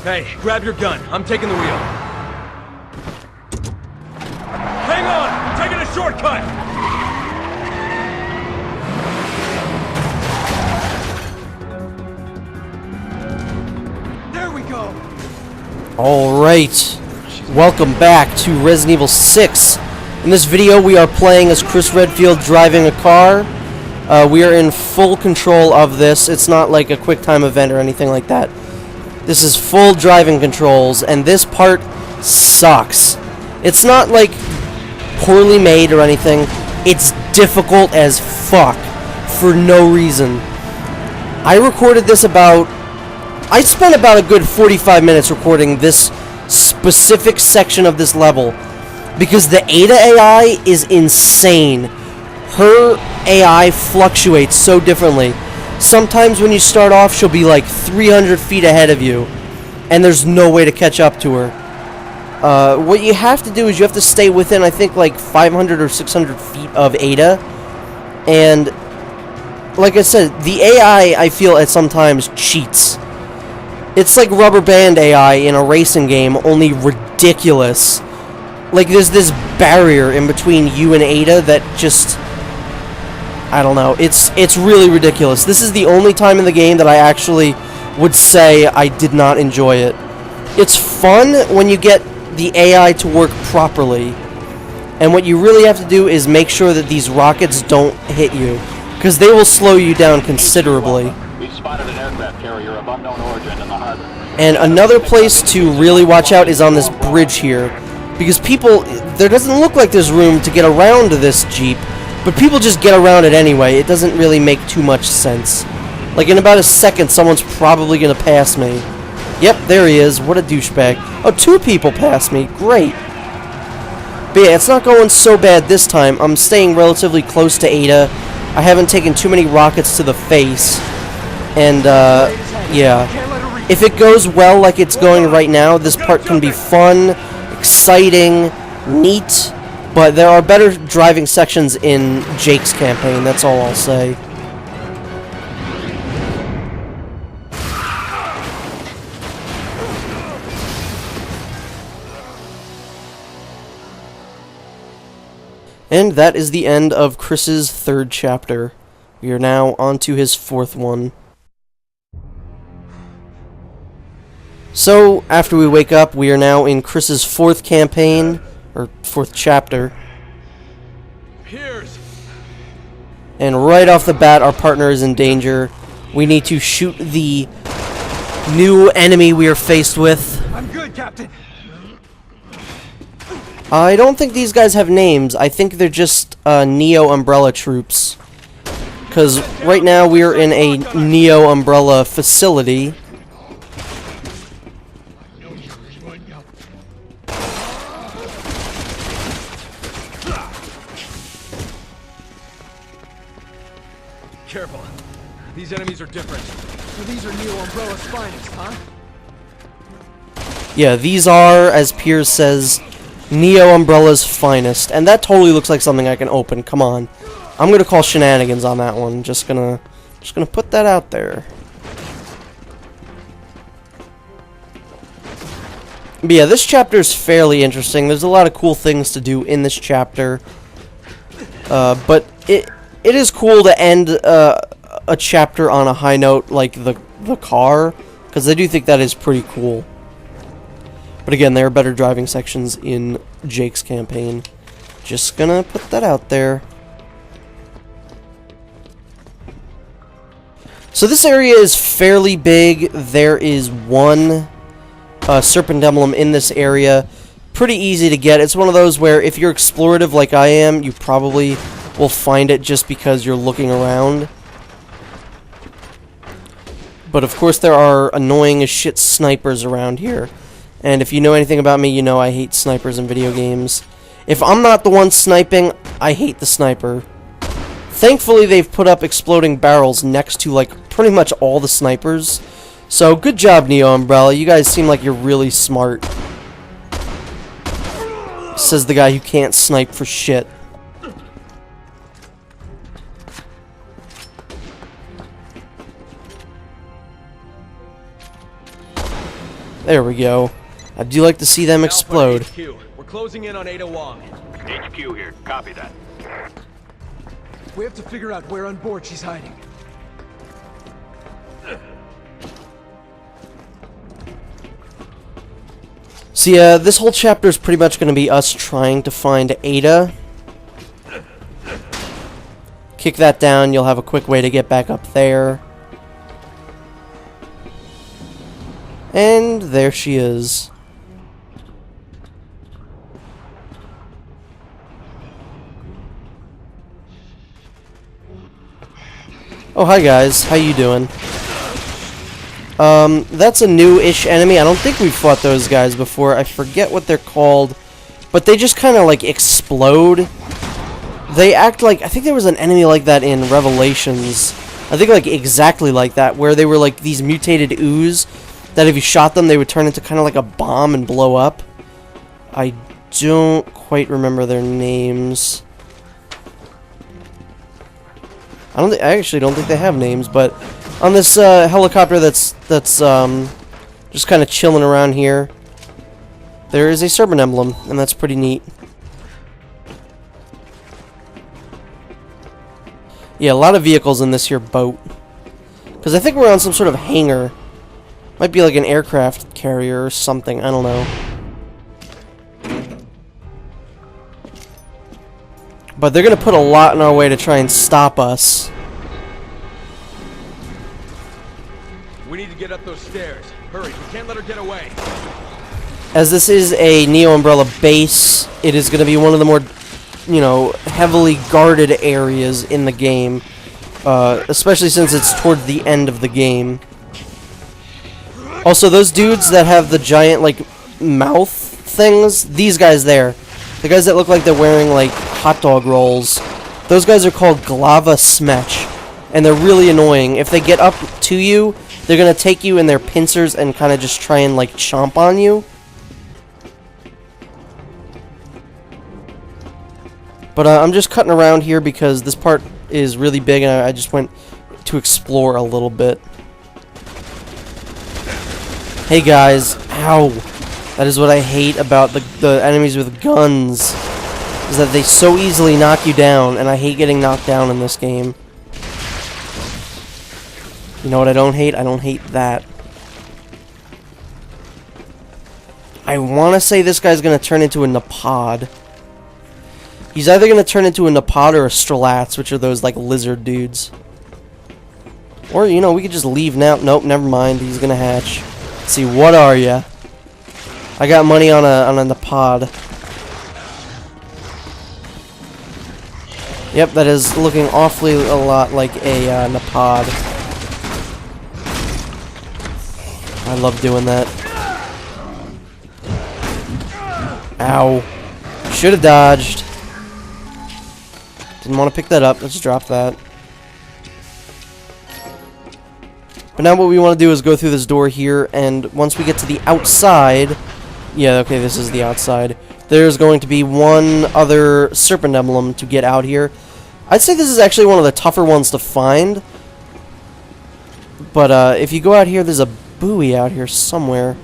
Hey, grab your gun. I'm taking the wheel. Hang on! I'm taking a shortcut! There we go! Alright. Welcome back to Resident Evil 6. In this video, we are playing as Chris Redfield driving a car. We are in full control of this. It's not like a quick time event or anything like that. This is full driving controls, and this part sucks. It's not like poorly made or anything. It's difficult as fuck for no reason. I spent about a good 45 minutes recording this specific section of this level because the Ada AI is insane. Her AI fluctuates so differently. Sometimes when you start off, she'll be like 300 feet ahead of you, and there's no way to catch up to her. What you have to do is you have to stay within, I think, like 500 or 600 feet of Ada, and like I said, the AI, I feel, at sometimes cheats. It's like rubber band AI in a racing game, only ridiculous. Like, there's this barrier in between you and Ada that just... I don't know. It's really ridiculous. This is the only time in the game that I actually would say I did not enjoy it. It's fun when you get the AI to work properly. And what you really have to do is make sure that these rockets don't hit you, because they will slow you down considerably. We've spotted an aircraft carrier of unknown origin in the harbor. And another place to really watch out is on this bridge here, because there doesn't look like there's room to get around this Jeep, but people just get around it anyway. It doesn't really make too much sense. Like, in about a second, someone's probably gonna pass me. Yep, there he is. What a douchebag. Oh, 2 people passed me. Great. But yeah, it's not going so bad this time. I'm staying relatively close to Ada. I haven't taken too many rockets to the face. And, yeah. If it goes well like it's going right now, this part can be fun, exciting, neat, but there are better driving sections in Jake's campaign, that's all I'll say. And that is the end of Chris's 3rd chapter. We are now on to his 4th one. So, after we wake up, we are now in Chris's 4th campaign, or 4th chapter. Piers. And right off the bat, our partner is in danger. We need to shoot the new enemy we are faced with. I'm good, Captain. I don't think these guys have names. I think they're just Neo Umbrella troops. Because right now we are in a Neo Umbrella facility. Careful. These enemies are different. So these are Neo Umbrella's finest, huh? Yeah, these are, as Piers says, Neo Umbrella's finest. And that totally looks like something I can open. Come on. I'm gonna call shenanigans on that one. Just gonna put that out there. But yeah, this chapter is fairly interesting. There's a lot of cool things to do in this chapter. But it is cool to end a chapter on a high note like the car, because I do think that is pretty cool. But again, there are better driving sections in Jake's campaign. Just gonna put that out there. So this area is fairly big. There is one serpent in this area. Pretty easy to get. It's one of those where if you're explorative like I am, you probably will find it just because you're looking around. But of course there are annoying as shit snipers around here. And if you know anything about me, you know I hate snipers in video games. If I'm not the one sniping, I hate the sniper. Thankfully they've put up exploding barrels next to like pretty much all the snipers. So good job, Neo Umbrella. You guys seem like you're really smart. Says the guy who can't snipe for shit. There we go. I do like to see them explode. Alpha HQ. We're closing in on Ada Wong. HQ here. Copy that. We have to figure out where on board she's hiding. See, this whole chapter is pretty much going to be us trying to find Ada. Kick that down, you'll have a quick way to get back up there. And there she is. Oh, hi guys. How you doing? That's a new-ish enemy. I don't think we've fought those guys before. I forget what they're called. But they just kind of, like, explode. They act like... I think there was an enemy like that in Revelations. I think, like, exactly like that. Where they were, like, these mutated ooze. That if you shot them, they would turn into kind of like a bomb and blow up. I don't quite remember their names. I actually don't think they have names, but on this helicopter that's just kind of chilling around here, there is a serpent emblem, and that's pretty neat. Yeah, a lot of vehicles in this here boat. Because I think we're on some sort of hangar. Might be like an aircraft carrier or something, I don't know. But they're going to put a lot in our way to try and stop us. We need to get up those stairs. Hurry, we can't let her get away. As this is a Neo Umbrella base, it is going to be one of the more, you know, heavily guarded areas in the game. Especially since it's toward the end of the game. Also, those dudes that have the giant, like, mouth things, these guys there, the guys that look like they're wearing, like, hot dog rolls, those guys are called Glava Smetch, and they're really annoying. If they get up to you, they're going to take you in their pincers and kind of just try and, like, chomp on you. But I'm just cutting around here because this part is really big, and I just went to explore a little bit. Hey guys, ow. That is what I hate about the enemies with guns, is that they so easily knock you down, and I hate getting knocked down in this game. You know what I don't hate? I don't hate that. I want to say this guy's going to turn into a Napod. He's either going to turn into a Napod or a Strelats, which are those, like, lizard dudes. Or, you know, we could just leave now. Nope, never mind. He's going to hatch. Let's see, what are ya? I got money on a Napod. Yep, that is looking awfully a lot like a Napod. I love doing that. Ow. Should have dodged. Didn't want to pick that up. Let's drop that. But now what we want to do is go through this door here, and once we get to the outside... Yeah, okay, this is the outside. There's going to be one other serpent emblem to get out here. I'd say this is actually one of the tougher ones to find. But if you go out here, there's a buoy out here somewhere.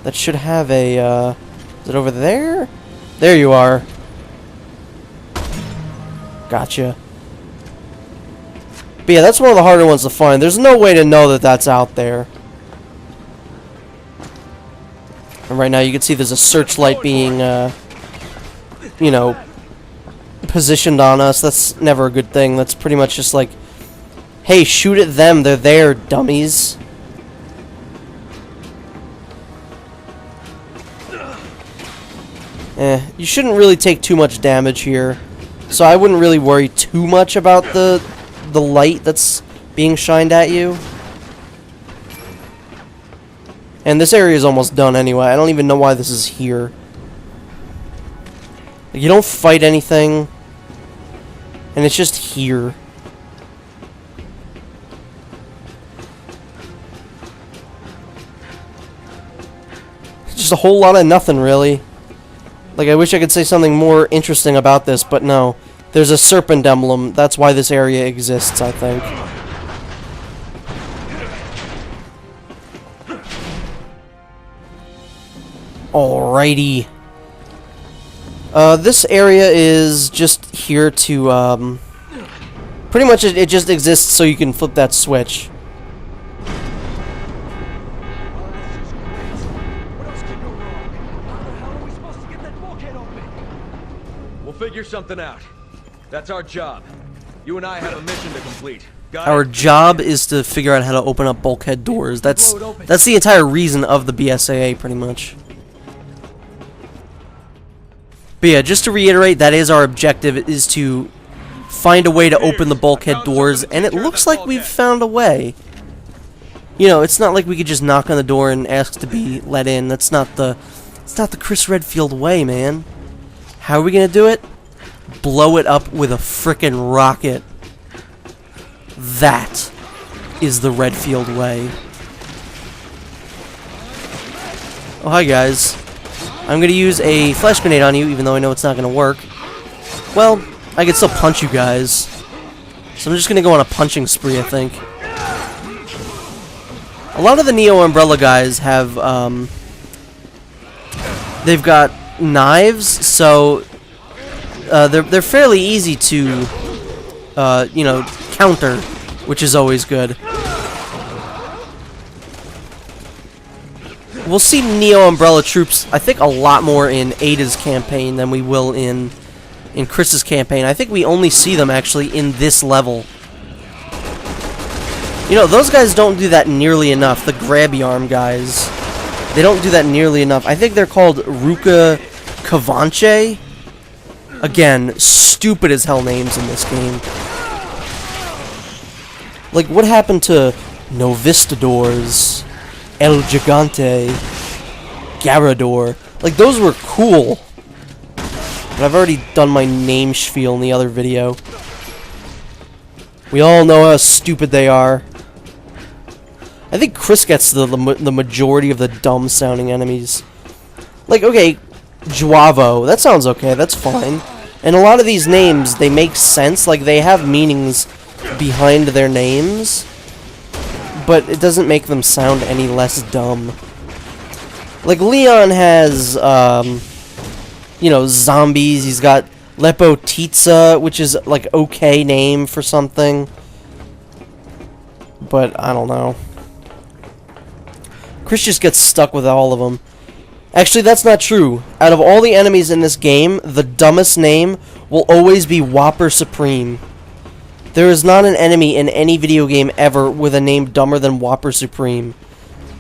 That should have a... is it over there? There you are. Gotcha. But yeah, that's one of the harder ones to find. There's no way to know that that's out there. And right now you can see there's a searchlight being, you know, positioned on us. That's never a good thing. That's pretty much just like, hey, shoot at them. They're there, dummies. You shouldn't really take too much damage here. So I wouldn't really worry too much about the light that's being shined at you. And this area is almost done anyway. I don't even know why this is here. You don't fight anything. And it's just here. It's just a whole lot of nothing, really. Like, I wish I could say something more interesting about this, but no. There's a serpent emblem. That's why this area exists, I think. Alrighty. This area is just here to, pretty much it just exists so you can flip that switch. What else could go wrong? How the hell are we supposed to get that bulkhead open? We'll figure something out. That's our job. You and I have a mission to complete. Got Our it? job is to figure out how to open up bulkhead doors. That's the entire reason of the BSAA, pretty much. But yeah, just to reiterate, that is our objective, is to find a way to open the bulkhead doors, and it looks like we've found a way. You know, it's not like we could just knock on the door and ask to be let in. It's not the Chris Redfield way, man. How are we gonna do it? Blow it up with a frickin' rocket. That is the Redfield way. Oh, hi guys. I'm gonna use a flash grenade on you, even though I know it's not gonna work. Well, I can still punch you guys. So I'm just gonna go on a punching spree, I think. A lot of the Neo Umbrella guys have, they've got knives, so they're fairly easy to, you know, counter, which is always good. We'll see Neo Umbrella troops, I think, a lot more in Ada's campaign than we will in Chris's campaign. I think we only see them, actually, in this level. You know, those guys don't do that nearly enough, the grabby arm guys. They don't do that nearly enough. I think they're called Ruka Kavanche. Again, stupid as hell names in this game. Like, what happened to Novistadors, El Gigante, Garador? Like, those were cool. But I've already done my name spiel in the other video. We all know how stupid they are. I think Chris gets the majority of the dumb-sounding enemies. Like, okay, Juavo, that sounds okay, that's fine. And a lot of these names, they make sense, like, they have meanings behind their names, but it doesn't make them sound any less dumb. Like, Leon has, you know, zombies. He's got Lepotitsa, which is, like, okay name for something. But, I don't know. Chris just gets stuck with all of them. Actually, that's not true. Out of all the enemies in this game, the dumbest name will always be Whopper Supreme. There is not an enemy in any video game ever with a name dumber than Whopper Supreme.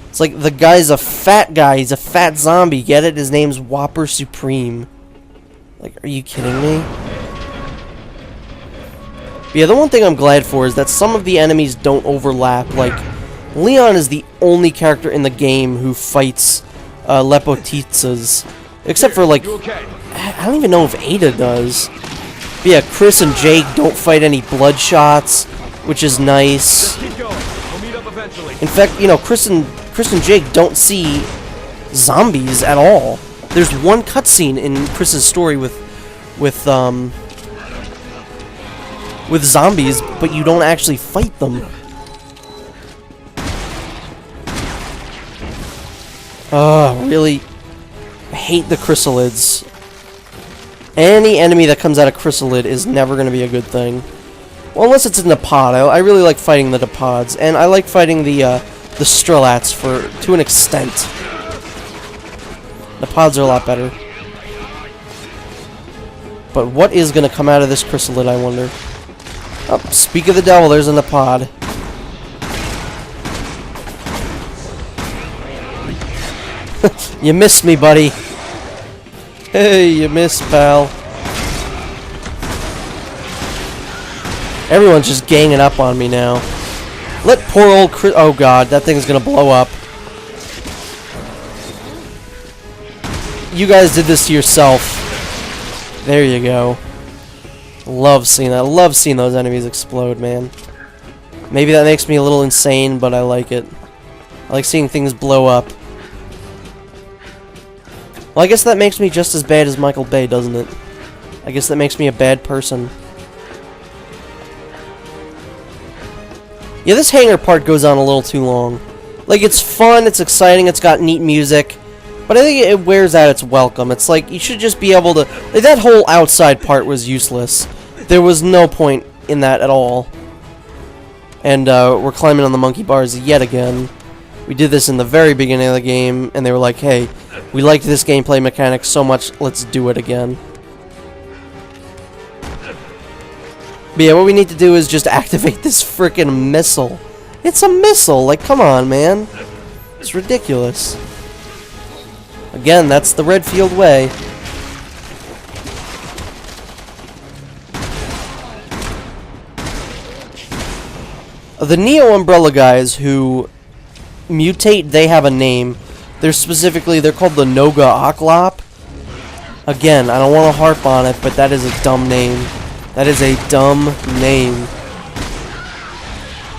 It's like, the guy's a fat guy, he's a fat zombie, get it? His name's Whopper Supreme. Like, are you kidding me? But yeah, the one thing I'm glad for is that some of the enemies don't overlap. Like, Leon is the only character in the game who fights Lepotitsas. Except for, like, I don't even know if Ada does. But yeah, Chris and Jake don't fight any Bloodshots, which is nice. In fact, you know, Chris and Jake don't see zombies at all. There's one cutscene in Chris's story with zombies, but you don't actually fight them. Really? I hate the chrysalids. Any enemy that comes out of chrysalid is never going to be a good thing. Well, unless it's a Nepod. I really like fighting the Nepods, and I like fighting the Strelats to an extent. Nepods are a lot better. But what is going to come out of this chrysalid, I wonder? Oh, speak of the devil, there's a Nepod. You missed me, buddy. Hey, you missed, pal. Everyone's just ganging up on me now. Let poor old Chris... Oh, God, that thing's gonna blow up. You guys did this to yourself. There you go. Love seeing that. Love seeing those enemies explode, man. Maybe that makes me a little insane, but I like it. I like seeing things blow up. Well, I guess that makes me just as bad as Michael Bay, doesn't it? I guess that makes me a bad person. Yeah, this hangar part goes on a little too long. Like, it's fun, it's exciting, it's got neat music, But I think it wears out its welcome. It's like, you should just be able to... Like, that whole outside part was useless. There was no point in that at all. And we're climbing on the monkey bars yet again. We did this in the very beginning of the game, and they were like, hey, we liked this gameplay mechanic so much, let's do it again. But yeah, what we need to do is just activate this freaking missile. It's a missile! Like, come on, man. It's ridiculous. Again, that's the Redfield way. The Neo Umbrella guys who mutate, they have a name. They're called the Noga Oklop. Again, I don't want to harp on it, but that is a dumb name. That is a dumb name.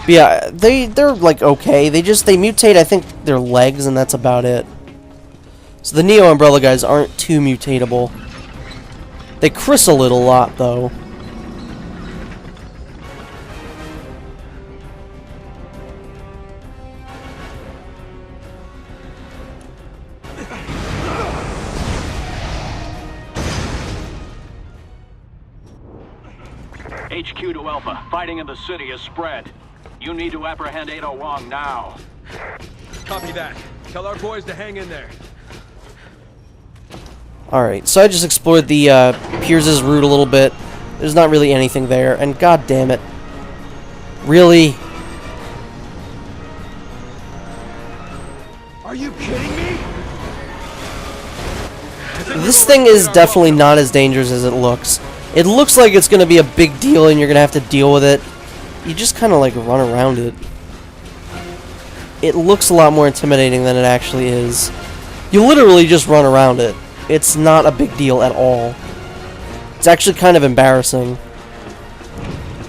But yeah, they're like okay. They mutate, I think, their legs, and that's about it. So the Neo Umbrella guys aren't too mutatable. They chrysalid a lot, though. HQ to Alpha. Fighting in the city is spread. You need to apprehend Ada Wong now. Copy that. Tell our boys to hang in there. Alright, so I just explored the Piers' route a little bit. There's not really anything there, and god damn it. Really? Are you kidding me? This thing is definitely not as dangerous as it looks. It looks like it's going to be a big deal and you're going to have to deal with it. You just kind of like run around it. It looks a lot more intimidating than it actually is. You literally just run around it. It's not a big deal at all. It's actually kind of embarrassing.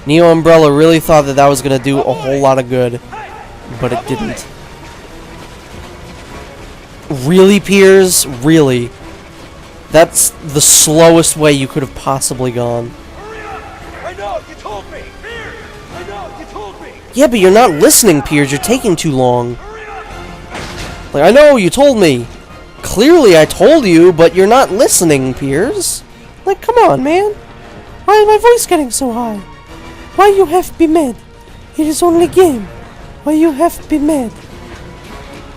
Neo Umbrella really thought that that was going to do a whole lot of good, but it didn't. Really, Piers? Really? That's the slowest way you could have possibly gone. Hurry up! I know, you told me! Here! I know, you told me! Yeah, but you're not listening, Piers. You're taking too long. Hurry up! Like, I know, you told me. Clearly, I told you, but you're not listening, Piers. Like, come on, man. Why is my voice getting so high? Why you have to be mad? It is only game. Why you have to be mad?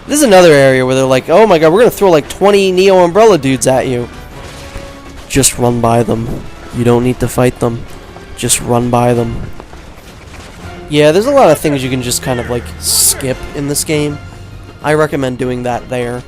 This is another area where they're like, oh my god, we're gonna throw like 20 Neo Umbrella dudes at you. Just run by them. You don't need to fight them. Just run by them. Yeah, there's a lot of things you can just kind of like skip in this game. I recommend doing that there.